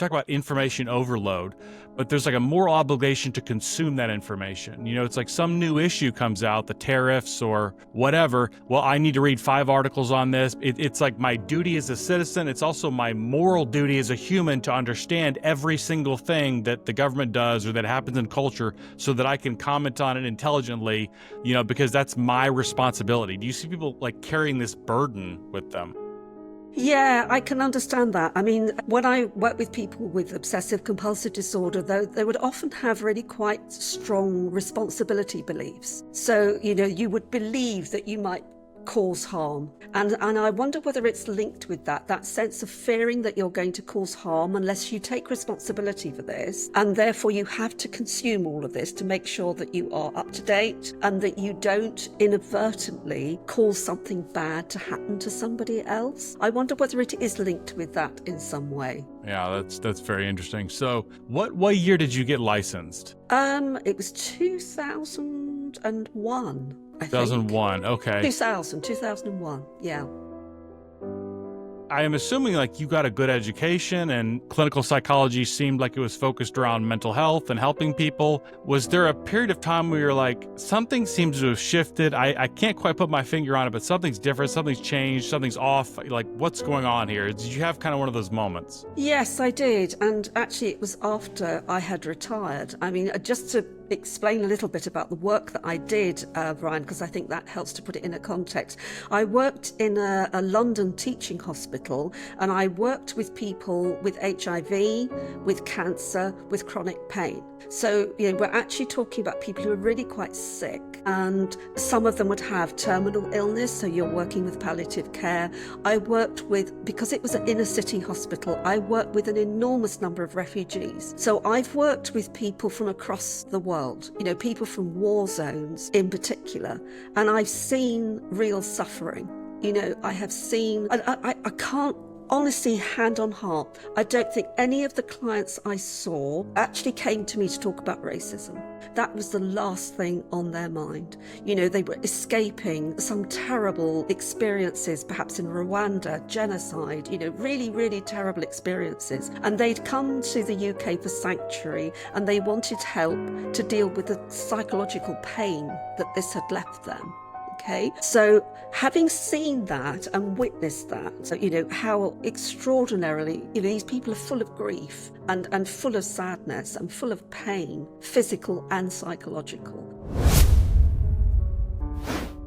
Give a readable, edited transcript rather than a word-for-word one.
talk about information overload, but there's like a moral obligation to consume that information. It's like some new issue comes out, the tariffs or whatever. Well, I need to read 5 articles on this. It's like my duty as a citizen. It's also my moral duty as a human to understand every single thing that the government does or that happens in culture so that I can comment on it intelligently, because that's my responsibility. Do you see people like carrying this burden with them? Yeah, I can understand that. I mean, when I work with people with obsessive compulsive disorder, though, they would often have really quite strong responsibility beliefs. So, you would believe that you might cause harm. And I wonder whether it's linked with that sense of fearing that you're going to cause harm unless you take responsibility for this. And therefore you have to consume all of this to make sure that you are up to date and that you don't inadvertently cause something bad to happen to somebody else. I wonder whether it is linked with that in some way. Yeah, that's very interesting. So what year did you get licensed? It was 2001. 2001, okay. 2001, yeah. I am assuming like you got a good education and clinical psychology seemed like it was focused around mental health and helping people. Was there a period of time where you're like, something seems to have shifted? I can't quite put my finger on it, but something's different, something's changed, something's off. Like, what's going on here? Did you have kind of one of those moments? Yes, I did. And actually it was after I had retired. I mean, just to explain a little bit about the work that I did, Brian, because I think that helps to put it in a context. I worked in a London teaching hospital, and I worked with people with HIV, with cancer, with chronic pain. So, we're actually talking about people who are really quite sick, and some of them would have terminal illness, so you're working with palliative care. I worked with, because it was an inner city hospital, I worked with an enormous number of refugees. So I've worked with people from across the world, people from war zones in particular, and I've seen real suffering. I have seen, I can't honestly, hand on heart, I don't think any of the clients I saw actually came to me to talk about racism. That was the last thing on their mind. They were escaping some terrible experiences, perhaps in Rwanda, genocide, really, really terrible experiences. And they'd come to the UK for sanctuary and they wanted help to deal with the psychological pain that this had left them. Okay, so having seen that and witnessed that, how extraordinarily, these people are full of grief and full of sadness and full of pain, physical and psychological.